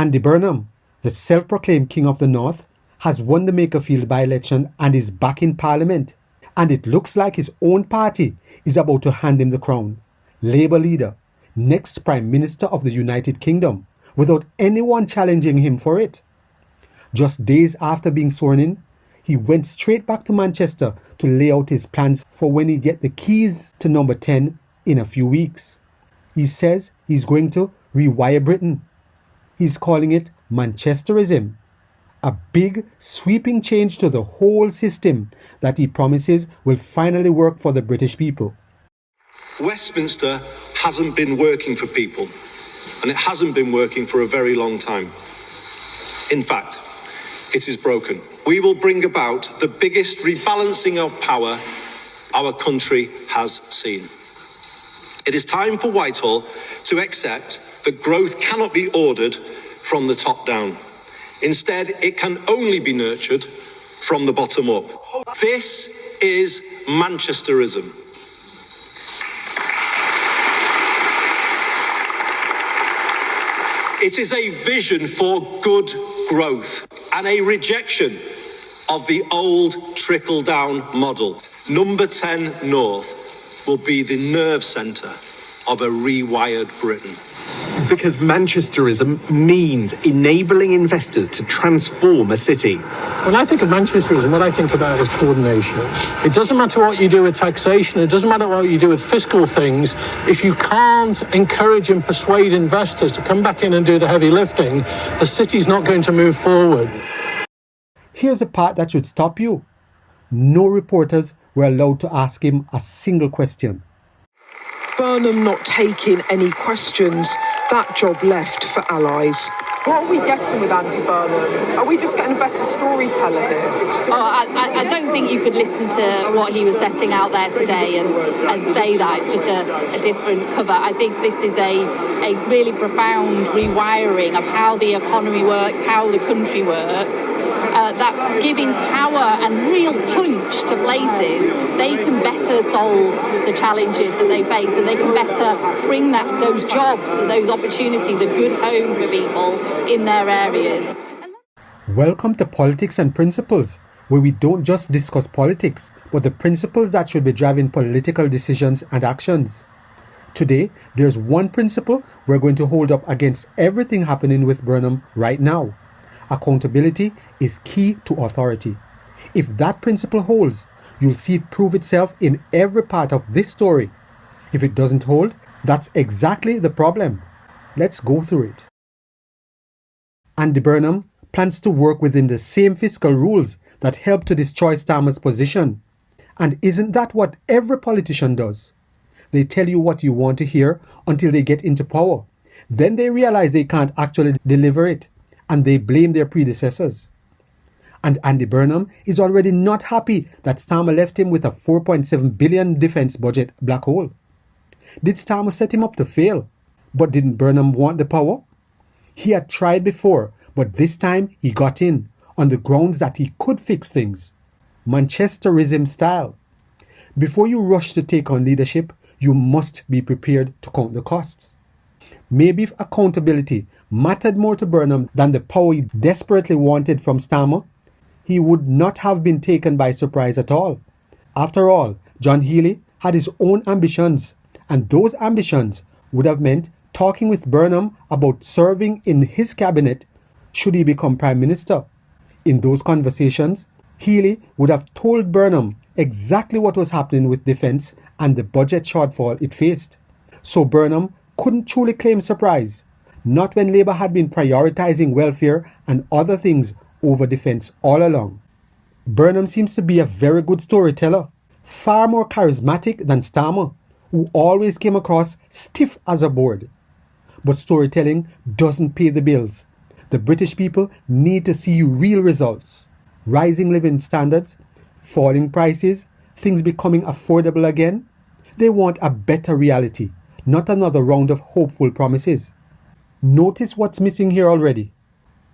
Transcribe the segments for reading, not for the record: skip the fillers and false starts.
Andy Burnham, the self-proclaimed King of the North, has won the Makerfield by-election and is back in Parliament. And it looks like his own party is about to hand him the crown. Labour leader, next Prime Minister of the United Kingdom, without anyone challenging him for it. Just days after being sworn in, he went straight back to Manchester to lay out his plans for when he gets the keys to number 10 in a few weeks. He says he's going to rewire Britain. He's calling it Manchesterism, a big sweeping change to the whole system that he promises will finally work for the British people. Westminster hasn't been working for people, and it hasn't been working for a very long time. In fact, it is broken. We will bring about the biggest rebalancing of power our country has seen. It is time for Whitehall to accept that growth cannot be ordered from the top down. Instead, it can only be nurtured from the bottom up. This is Manchesterism. It is a vision for good growth and a rejection of the old trickle-down model. Number 10 North will be the nerve centre of a rewired Britain. Because Manchesterism means enabling investors to transform a city. When I think of Manchesterism, what I think about is coordination. It doesn't matter what you do with taxation, it doesn't matter what you do with fiscal things. If you can't encourage and persuade investors to come back in and do the heavy lifting, the city's not going to move forward. Here's the part that should stop you. No reporters were allowed to ask him a single question. Burnham not taking any questions, that job left for allies. What are we getting with Andy Burnham? Are we just getting a better storyteller here? I don't think you could listen to what he was setting out there today and say that it's just a different cover. I think this is a really profound rewiring of how the economy works, how the country works, that giving power and real punch to places, they can better solve the challenges that they face, and they can better bring those jobs and those opportunities, a good home for people in their areas. Welcome to Politics and Principles, where we don't just discuss politics, but the principles that should be driving political decisions and actions. Today, there's one principle we're going to hold up against everything happening with Burnham right now. Accountability is key to authority. If that principle holds, you'll see it prove itself in every part of this story. If it doesn't hold, that's exactly the problem. Let's go through it. Andy Burnham plans to work within the same fiscal rules that helped to destroy Starmer's position. And isn't that what every politician does? They tell you what you want to hear until they get into power. Then they realize they can't actually deliver it, and they blame their predecessors. And Andy Burnham is already not happy that Starmer left him with a $4.7 billion defense budget black hole. Did Starmer set him up to fail? But didn't Burnham want the power? He had tried before, but this time he got in on the grounds that he could fix things. Manchesterism style. Before you rush to take on leadership, you must be prepared to count the costs. Maybe if accountability mattered more to Burnham than the power he desperately wanted from Starmer, he would not have been taken by surprise at all. After all, John Healey had his own ambitions, and those ambitions would have meant talking with Burnham about serving in his cabinet should he become Prime Minister. In those conversations, Healey would have told Burnham exactly what was happening with defence and the budget shortfall it faced. So Burnham couldn't truly claim surprise, not when Labour had been prioritising welfare and other things over defence all along. Burnham seems to be a very good storyteller, far more charismatic than Starmer, who always came across stiff as a board. But storytelling doesn't pay the bills. The British people need to see real results. Rising living standards, falling prices, things becoming affordable again. They want a better reality, not another round of hopeful promises. Notice what's missing here already.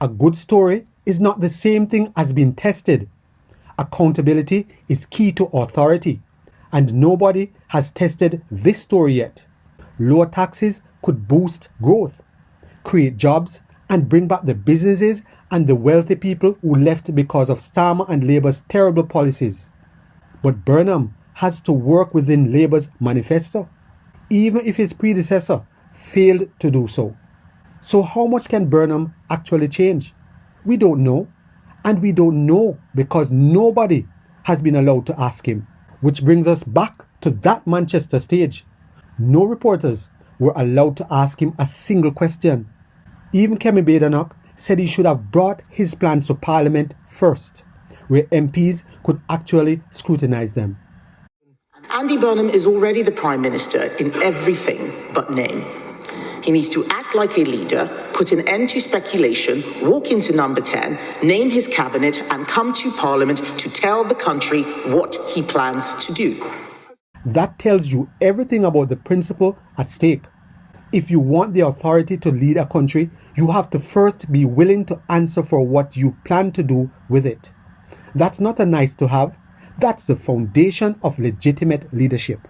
A good story is not the same thing as being tested. Accountability is key to authority, and nobody has tested this story yet. Lower taxes could boost growth, create jobs, and bring back the businesses and the wealthy people who left because of Starmer and Labour's terrible policies. But Burnham has to work within Labour's manifesto, even if his predecessor failed to do so. So how much can Burnham actually change? We don't know. And we don't know because nobody has been allowed to ask him. Which brings us back to that Manchester stage. No reporters were allowed to ask him a single question. Even Kemi Badenoch said he should have brought his plans to Parliament first, where MPs could actually scrutinise them. Andy Burnham is already the Prime Minister in everything but name. He needs to act like a leader, put an end to speculation, walk into number 10, name his cabinet, and come to Parliament to tell the country what he plans to do. That tells you everything about the principle at stake. If you want the authority to lead a country, you have to first be willing to answer for what you plan to do with it. That's not a nice to have. That's the foundation of legitimate leadership.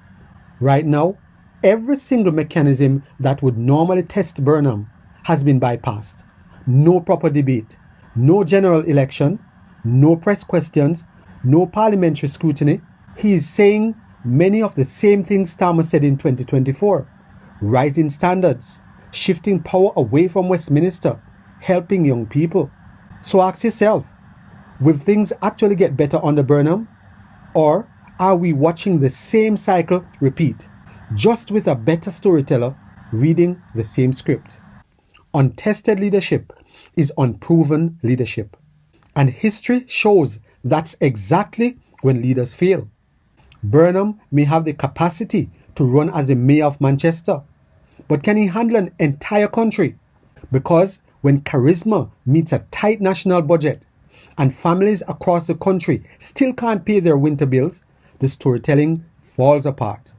Right now, every single mechanism that would normally test Burnham has been bypassed. No proper debate, no general election, no press questions, no parliamentary scrutiny. He is saying many of the same things Starmer said in 2024. Rising standards, shifting power away from Westminster, helping young people. So ask yourself, will things actually get better under Burnham? Or are we watching the same cycle repeat, just with a better storyteller reading the same script? Untested leadership is unproven leadership. And history shows that's exactly when leaders fail. Burnham may have the capacity to run as the mayor of Manchester, but can he handle an entire country? Because when charisma meets a tight national budget and families across the country still can't pay their winter bills, the storytelling falls apart.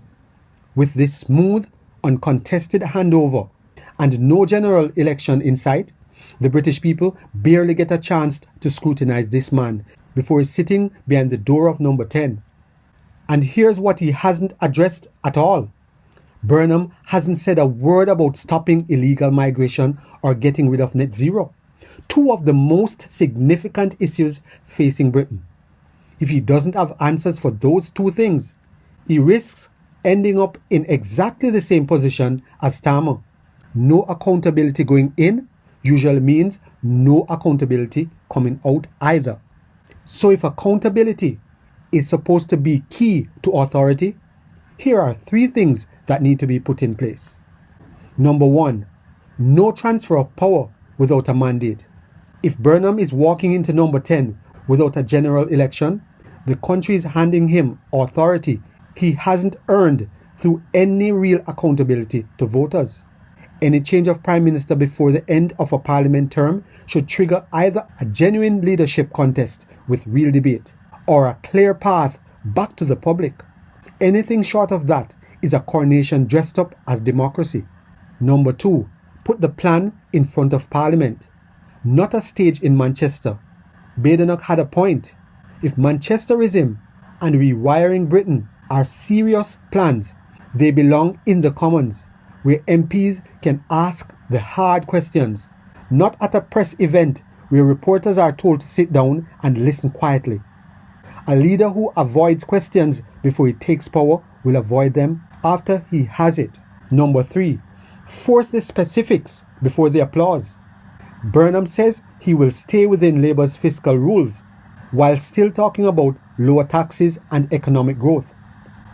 With this smooth, uncontested handover and no general election in sight, the British people barely get a chance to scrutinise this man before he's sitting behind the door of number 10. And here's what he hasn't addressed at all. Burnham hasn't said a word about stopping illegal migration or getting rid of net zero, two of the most significant issues facing Britain. If he doesn't have answers for those two things, he risks ending up in exactly the same position as Starmer. No accountability going in usually means no accountability coming out either. So if accountability is supposed to be key to authority, here are 3 things that need to be put in place. Number 1, no transfer of power without a mandate. If Burnham is walking into number 10 without a general election, the country is handing him authority he hasn't earned through any real accountability to voters. Any change of Prime Minister before the end of a Parliament term should trigger either a genuine leadership contest with real debate or a clear path back to the public. Anything short of that is a coronation dressed up as democracy. Number 2, put the plan in front of Parliament, not a stage in Manchester. Badenoch had a point. If Manchesterism and rewiring Britain are serious plans, they belong in the Commons, where MPs can ask the hard questions, not at a press event where reporters are told to sit down and listen quietly. A leader who avoids questions before he takes power will avoid them after he has it. Number 3, force the specifics before the applause. Burnham says he will stay within Labour's fiscal rules while still talking about lower taxes and economic growth.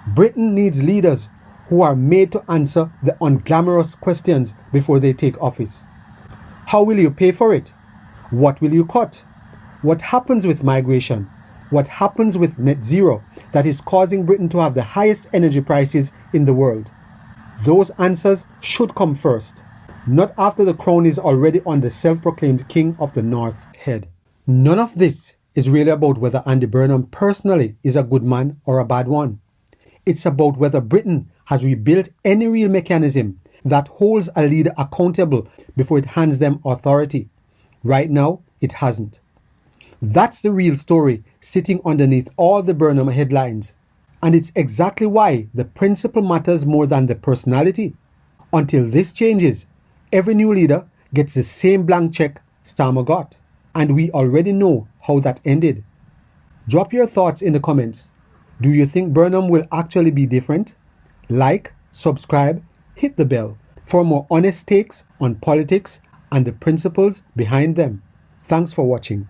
Britain needs leaders who are made to answer the unglamorous questions before they take office. How will you pay for it? What will you cut? What happens with migration? What happens with net zero that is causing Britain to have the highest energy prices in the world? Those answers should come first, not after the crown is already on the self-proclaimed King of the North's head. None of this is really about whether Andy Burnham personally is a good man or a bad one. It's about whether Britain has rebuilt any real mechanism that holds a leader accountable before it hands them authority. Right now, it hasn't. That's the real story sitting underneath all the Burnham headlines. And it's exactly why the principle matters more than the personality. Until this changes, every new leader gets the same blank check Starmer got. And we already know how that ended. Drop your thoughts in the comments. Do you think Burnham will actually be different? Like, subscribe, hit the bell for more honest takes on politics and the principles behind them. Thanks for watching.